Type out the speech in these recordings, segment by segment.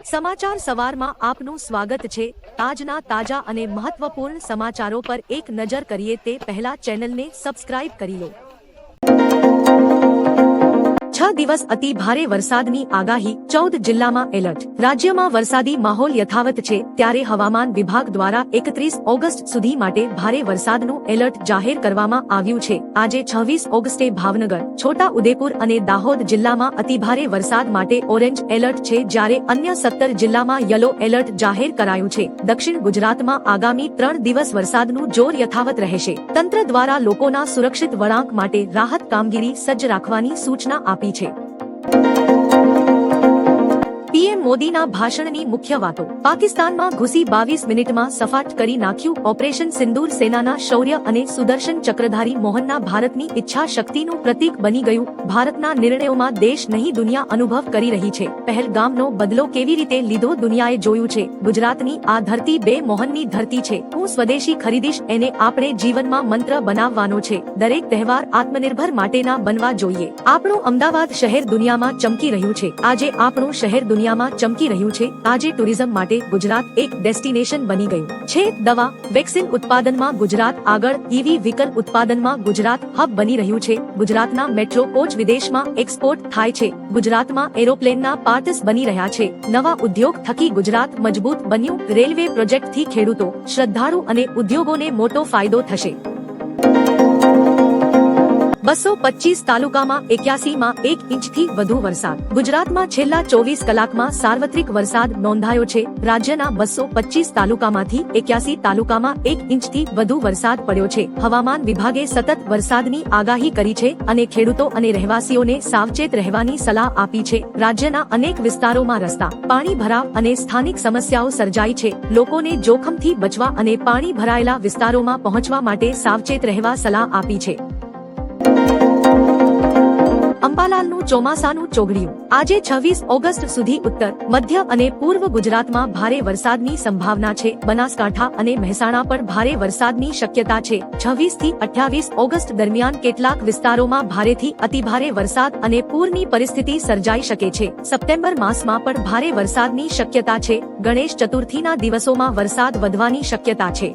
સમાચાર સવારમાં આપનું સ્વાગત છે। આજના તાજા અને મહત્વપૂર્ણ સમાચારો પર એક નજર કરીએ તે પહેલા ચેનલને સબસ્ક્રાઇબ કરી લો। 6 દિવસ અતિ ભારે વરસાદની આગાહી, 14 જિલ્લામાં એલર્ટ। રાજ્યમાં વરસાદી માહોલ યથાવત છે ત્યારે હવામાન વિભાગ દ્વારા 31 ઓગસ્ટ સુધી માટે ભારે વરસાદનું એલર્ટ જાહેર કરવામાં આવ્યું છે। આજે 26 ઓગસ્ટે ભાવનગર, છોટા ઉદેપુર અને દાહોદ જિલ્લામાં અતિભારે વરસાદ માટે ઓરેન્જ એલર્ટ છે જ્યારે અન્ય 17 જિલ્લામાં યલો એલર્ટ જાહેર કરાયું છે। દક્ષિણ ગુજરાતમાં આગામી 3 દિવસ વરસાદનું જોર યથાવત રહેશે। તંત્ર દ્વારા લોકોના સુરક્ષિત વળાંક માટે રાહત કામગીરી સજ્જ રાખવાની સૂચના આપી છે। પીએમ મોદીના ભાષણની મુખ્ય વાતો। પાકિસ્તાનમાં ઘૂસી 22 મિનિટમાં સફાટ કરી નાખ્યું ઓપરેશન સિંદૂર। સેનાના શૌર્ય અને સુદર્શન ચક્રધારી મોહનના ભારતની ઈચ્છા શક્તિનું પ્રતીક બની ગયું। ભારતના નિર્ણયોમાં દેશ નહીં દુનિયા અનુભવ કરી રહી છે। પહેલગામનો બદલો કેવી રીતે લીધો દુનિયાએ જોયું છે। ગુજરાતની આ ધરતી બે મોહનની ધરતી છે। હું સ્વદેશી ખરીદીશ એને આપણે જીવનમાં મંત્ર બનાવવાનો છે। દરેક તહેવાર આત્મનિર્ભર માટેના બનવા જોઈએ। આપણું અમદાવાદ શહેર દુનિયામાં ચમકી રહ્યું છે। આજે આપણું શહેર દુનિયામાં ચમકી રહ્યું છે। આજે ટુરિઝમ માટે ગુજરાત એક ડેસ્ટિનેશન બની ગયું છે। દવા, વેક્સિન ઉત્પાદનમાં ગુજરાત આગળ, ઈવી વ્હીકલ ઉત્પાદનમાં ગુજરાત હબ બની રહ્યું છે। ગુજરાતના મેટ્રો કોચ વિદેશમાં એક્સપોર્ટ થાય છે। ગુજરાતમાં એરોપ્લેનના પાર્ટ્સ બની રહ્યા છે। નવા ઉદ્યોગ થકી ગુજરાત મજબૂત બન્યું। રેલવે પ્રોજેક્ટથી ખેડૂતો, શ્રદ્ધાળુ અને ઉદ્યોગોને મોટો ફાયદો થશે। 225 તાલુકામાં 81માં 1 ઇંચથી વધુ વરસાદ। ગુજરાતમાં છેલ્લા 24 કલાકમાં સાર્વત્રિક વરસાદ નોંધાયો છે। રાજ્યના 225 તાલુકામાંથી 81 તાલુકામાં 1 ઇંચથી વધુ વરસાદ પડ્યો છે। હવામાન વિભાગે સતત વરસાદની આગાહી કરી છે અને ખેડૂતો અને રહેવાસીઓને સાવચેત રહેવાની સલાહ આપી છે। રાજ્યના અનેક વિસ્તારોમાં રસ્તા, પાણી ભરાવ અને સ્થાનિક સમસ્યાઓ સર્જાઈ છે। લોકોને જોખમથી બચવા અને પાણી ભરાયેલા વિસ્તારોમાં પહોંચવા માટે સાવચેત રહેવા સલાહ આપી છે। અંબાલાલનું ચોમાસાનું ચોઘડિયું। આજે 26 ઓગસ્ટ સુધી ઉત્તર, મધ્ય અને પૂર્વ ગુજરાતમાં ભારે વરસાદની સંભાવના છે। બનાસકાંઠા અને મહેસાણા પર ભારે વરસાદની શક્યતા છે। 26 થી 28 ઓગસ્ટ દરમિયાન કેટલાક વિસ્તારોમાં ભારેથી અતિભારે વરસાદ અને પૂરની પરિસ્થિતિ સર્જાઈ શકે છે। સપ્ટેમ્બર માસમાં પણ ભારે વરસાદની શક્યતા છે। ગણેશ ચતુર્થીના દિવસોમાં વરસાદ વધવાની શક્યતા છે।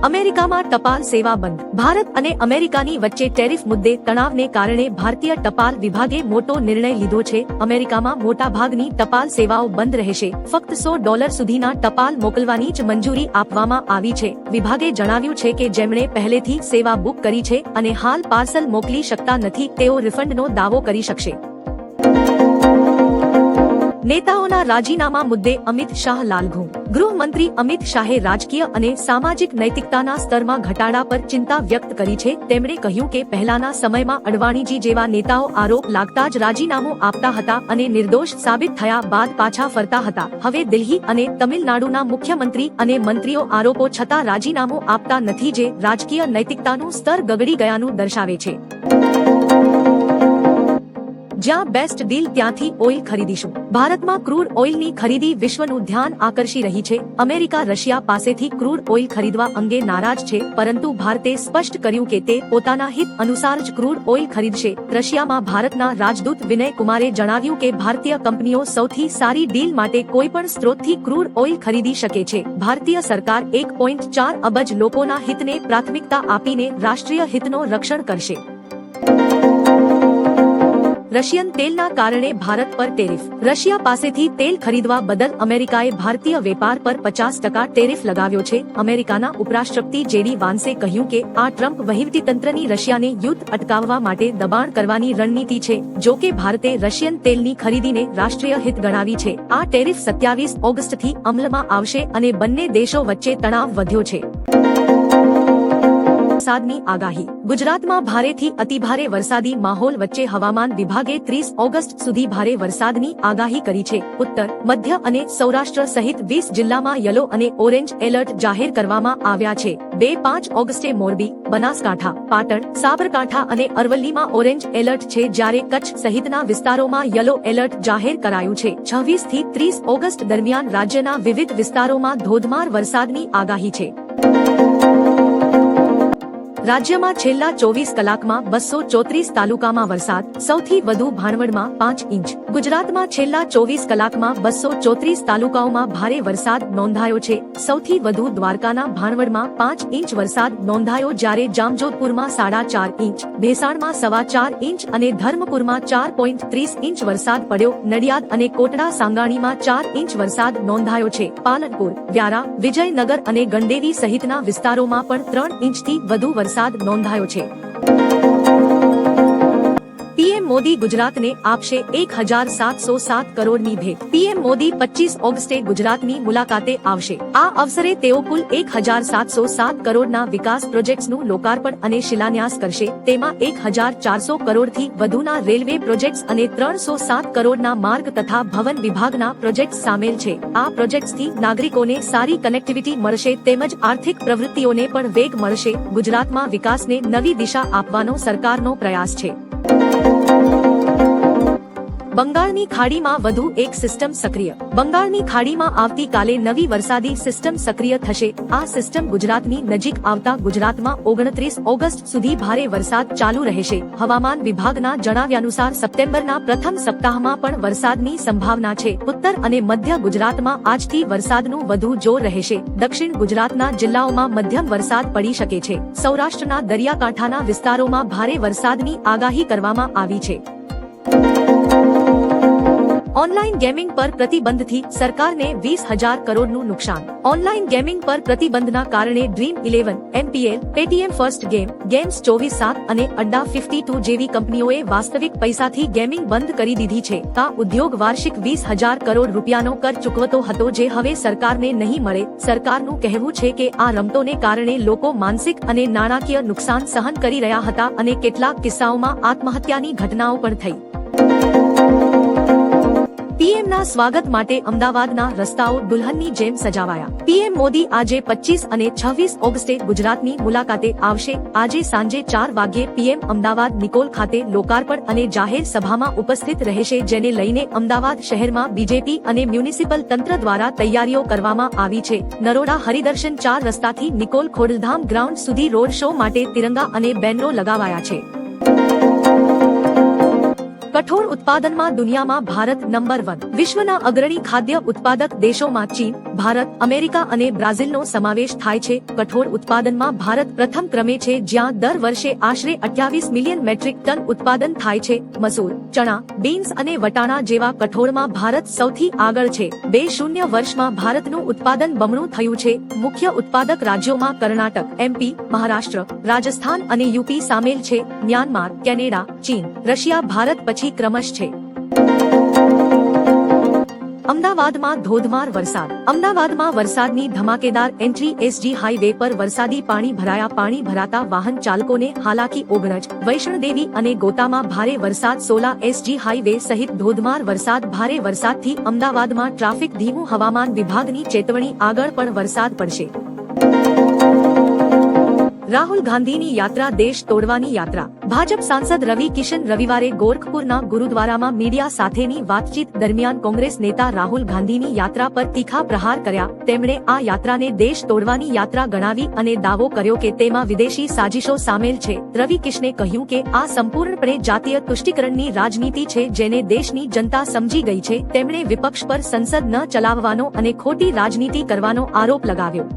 અમેરિકામાં ટપાલ સેવા બંધ। ભારત અને અમેરિકાની વચ્ચે ટેરિફ મુદ્દે તણાવને કારણે ભારતીય ટપાલ વિભાગે મોટો નિર્ણય લીધો છે। અમેરિકામાં મોટાભાગની ટપાલ સેવાઓ બંધ રહેશે। ફક્ત $100 સુધીના ટપાલ મોકલવાની જ મંજૂરી આપવામાં આવી છે। વિભાગે જણાવ્યું છે કે જેમણે પહેલેથી સેવા બુક કરી છે અને હાલ પાર્સલ મોકલી શકતા નથી તેઓ રિફંડનો દાવો કરી શકશે। નેતાઓના રાજીનામા મુદ્દે અમિત શાહ લાલઘુમ। ગૃહમંત્રી અમિત શાહે રાજકીય અને સામાજિક નૈતિકતાના સ્તરમાં ઘટાડા પર ચિંતા વ્યક્ત કરી છે। તેમણે કહ્યું કે પહેલાના સમયમાં અડવાણીજી જેવા નેતાઓ આરોપ લાગતા જ રાજીનામું આપતા હતા અને નિર્દોષ સાબિત થયા બાદ પાછા ફરતા હતા। હવે દિલ્હી અને તમિલનાડુના મુખ્યમંત્રી અને મંત્રીઓ આરોપો છતાં રાજીનામું આપતા નથી જે રાજકીય નૈતિકતાનું સ્તર ગગડી ગયાનું દર્શાવે છે। જ્યાં બેસ્ટ ડીલ ત્યાંથી ઓઇલ ખરીદીશું। ભારતમાં ક્રૂડ ઓઇલની ખરીદી વિશ્વનું ધ્યાન આકર્ષી રહી છે। અમેરિકા રશિયા પાસેથી ક્રૂડ ઓઇલ ખરીદવા અંગે નારાજ છે પરંતુ ભારતે સ્પષ્ટ કર્યું કે તે પોતાના હિત અનુસાર જ ક્રૂડ ઓઇલ ખરીદશે। રશિયામાં ભારતના રાજદૂત વિનય કુમારે જણાવ્યું કે ભારતીય કંપનીઓ સૌથી સારી ડીલ માટે કોઈપણ સ્ત્રોતથી ક્રૂડ ઓઇલ ખરીદી શકે છે। ભારતીય સરકાર 1.4 અબજ લોકોના હિતને પ્રાથમિકતા આપીને રાષ્ટ્રીય હિતનો રક્ષણ કરશે। રશિયન તેલના કારણે ભારત પર ટેરિફ। રશિયા પાસેથી તેલ ખરીદવા બદલ અમેરિકાએ ભારતીય વેપાર પર 50% ટેરિફ લગાવ્યો છે। અમેરિકાના ઉપરાષ્ટ્રપતિ જેડી વાન્સે કહ્યું કે આ ટ્રમ્પ વહીવટીતંત્રની રશિયાને યુદ્ધ અટકાવવા માટે દબાણ કરવાની રણનીતિ છે। જો કે ભારતે રશિયન તેલની ખરીદીને રાષ્ટ્રીય હિત ગણાવી છે। આ ટેરિફ 27 ઓગસ્ટથી અમલમાં આવશે અને બંને દેશો વચ્ચે તણાવ વધ્યો છે। વરસાદની આગાહી। ગુજરાતમાં ભારેથી અતિભારે વરસાદી માહોલ વચ્ચે હવામાન વિભાગે 30 ઓગસ્ટ સુધી ભારે વરસાદની આગાહી કરી છે। ઉત્તર, મધ્ય અને સૌરાષ્ટ્ર સહિત 20 જિલ્લામાં યલો અને ઓરેન્જ એલર્ટ જાહેર કરવામાં આવ્યા છે। 2-5 ઓગસ્ટે મોરબી, બનાસકાંઠા, પાટણ, સાબરકાંઠા અને અરવલ્લીમાં ઓરેન્જ એલર્ટ છે જ્યારે કચ્છ સહિતના વિસ્તારોમાં યલો એલર્ટ જાહેર કરાયું છે। 26 થી 30 ઓગસ્ટ દરમિયાન રાજ્યના વિવિધ વિસ્તારોમાં ધોધમાર વરસાદની આગાહી છે। રાજ્યમાં છેલ્લા 24 કલાકમાં 234 તાલુકામાં વરસાદ, સૌથી વધુ ભાણવડમાં 5 ઇંચ. ગુજરાતમાં છેલ્લા 24 કલાકમાં 234 તાલુકાઓમાં ભારે વરસાદ નોંધાયો છે. સૌથી વધુ દ્વારકાના ભાણવડમાં 5 ઇંચ વરસાદ નોંધાયો, જ્યારે જામજોધપુરમાં 4.5 ઇંચ, ભેસાણમાં 4.25 ઇંચ અને ધર્મપુરમાં 4.30 ઇંચ વરસાદ પડ્યો. નડિયાદ અને કોટડા સાંગાણીમાં 4 ઇંચ વરસાદ નોંધાયો છે. પાલનપુર, વ્યારા, વિજયનગર અને ગણદેવી સહિતના વિસ્તારોમાં પણ 3 ઇંચથી વધુ વરસાદ નોંધાયો છે. પીએમ મોદી ગુજરાતને આપશે 1,707 કરોડની ભેટ. પીએમ મોદી 25 ઓગસ્ટે ગુજરાતની મુલાકાતે આવશે. આ અવસરે તેઓ કુલ 1,707 કરોડના વિકાસ પ્રોજેક્ટ્સનું લોકાર્પણ અને શિલાન્યાસ કરશે. તેમાં 1,400 કરોડથી વધુના રેલવે પ્રોજેક્ટ્સ અને 307 કરોડના માર્ગ તથા ભવન વિભાગના પ્રોજેક્ટ્સ સામેલ છે. આ પ્રોજેક્ટ્સથી નાગરિકોને સારી કનેક્ટિવિટી મળશે તેમજ આર્થિક પ્રવૃત્તિઓને પણ વેગ મળશે. ગુજરાતમાં વિકાસને નવી દિશા આપવાનો સરકારનો પ્રયાસ છે. બંગાળની ખાડીમાં વધુ એક સિસ્ટમ સક્રિય. બંગાળની ખાડીમાં આવતીકાલે નવી વરસાદી સિસ્ટમ સક્રિય થશે. આ સિસ્ટમ ગુજરાતની નજીક આવતા ગુજરાતમાં 29 ઓગસ્ટ સુધી ભારે વરસાદ ચાલુ રહેશે. હવામાન વિભાગના જણાવ્યાનુસાર સપ્ટેમ્બરના પ્રથમ સપ્તાહમાં પણ વરસાદની સંભાવના છે. ઉત્તર અને મધ્ય ગુજરાતમાં આજથી વરસાદનું વધુ જોર રહેશે. દક્ષિણ ગુજરાતના જિલ્લાઓમાં મધ્યમ વરસાદ પડી શકે છે. સૌરાષ્ટ્રના દરિયાકાંઠાના વિસ્તારોમાં ભારે વરસાદની આગાહી કરવામાં આવી છે. ઓનલાઈન ગેમિંગ પર પ્રતિબંધથી સરકારને 20,000 કરોડનું નુકસાન. ઓનલાઈન ગેમિંગ પર પ્રતિબંધના કારણે dream 11, MPL, Paytm first game, games 24/7 અને અડ્ડા 52 જેવી કંપનીઓએ વાસ્તવિક પૈસાથી ગેમિંગ બંધ કરી દીધી છે. આ ઉદ્યોગ વાર્ષિક 20,000 કરોડ રૂપિયાનો કર ચૂકવતો હતો, જે હવે સરકારને નહીં મળે. સરકારનું કહેવું છે કે આ રમતોને કારણે લોકો માનસિક અને નાણાકીય નુકસાન સહન કરી રહ્યા હતા અને કેટલાક કિસ્સાઓમાં આત્મહત્યાની ઘટનાઓ પણ થઈ. પીએમના સ્વાગત માટે અમદાવાદના રસ્તાઓ દુલ્હનની જેમ સજાવાયા. પીએમ મોદી આજે 25 અને 26 ઓગસ્ટે ગુજરાતની મુલાકાતે આવશે. આજે સાંજે 4 વાગ્યે પીએમ અમદાવાદ નિકોલ ખાતે લોકાર્પણ અને જાહેર સભામાં ઉપસ્થિત રહેશે, જેને લઈને અમદાવાદ શહેરમાં બીજેપી અને મ્યુનિસિપલ તંત્ર દ્વારા તૈયારીઓ કરવામાં આવી છે. નરોડા હરિદર્શન 4 રસ્તાથી નિકોલ ખોડલધામ ગ્રાઉન્ડ સુધી રોડ શો માટે તિરંગા અને બેનરો લગાવાયા છે. કઠોળ ઉત્પાદનમાં દુનિયામાં ભારત નંબર 1. વિશ્વના અગ્રણી ખાદ્ય ઉત્પાદક દેશોમાં ચીન, ભારત, અમેરિકા અને બ્રાઝિલનો સમાવેશ થાય છે. કઠોળ ઉત્પાદનમાં ભારત પ્રથમ ક્રમે છે, જ્યાં દર વર્ષે આશરે 28 મિલિયન મેટ્રિક ટન ઉત્પાદન થાય છે. મસૂર, ચણા, બીન્સ અને વટાણા જેવા કઠોળમાં ભારત સૌથી આગળ છે. 20 વર્ષમાં ભારતનું ઉત્પાદન બમણું થયું છે. મુખ્ય ઉત્પાદક રાજ્યોમાં કર્ણાટક, MP, મહારાષ્ટ્ર, રાજસ્થાન અને યુપી સામેલ છે. મ્યાનમાર, કેનેડા, ચીન, રશિયા ભારત પછી ક્રમશ છે. અમદાવાદમાં ધોધમાર વરસાદ. અમદાવાદમાં વરસાદની ધમાકેદાર એન્ટ્રી. SG હાઈવે પર વરસાદી પાણી ભરાયા. પાણી ભરાતા વાહન ચાલકોને હાલાકી. ઓગણજ, વૈષ્ણોદેવી અને ગોતામાં ભારે વરસાદ. 16 SG હાઈવે સહિત ધોધમાર વરસાદ. ભારે વરસાદથી અમદાવાદમાં ટ્રાફિક ધીમું. હવામાન વિભાગની ચેતવણી. આગળ પણ વરસાદ પડશે. રાહુલ ગાંધીની યાત્રા દેશ તોડવાની યાત્રા. ભાજપ સાંસદ રવિ કિશન રવિવારે ગોરખપુરના ગુરુદ્વારામાં મીડિયા સાથેની વાતચીત દરમિયાન કોંગ્રેસ નેતા રાહુલ ગાંધીની યાત્રા પર તીખા પ્રહાર કર્યા. તેમણે આ યાત્રાને દેશ તોડવાની યાત્રા ગણાવી અને દાવો કર્યો કે તેમાં વિદેશી સાજિશો સામેલ છે. રવિ કિશને કહ્યું કે આ સંપૂર્ણપણે જાતીય તુષ્ટીકરણની રાજનીતિ છે, જેને દેશની જનતા સમજી ગઈ છે. તેમણે વિપક્ષ પર સંસદ ન ચલાવવાનો અને ખોટી રાજનીતિ કરવાનો આરોપ લગાવ્યો.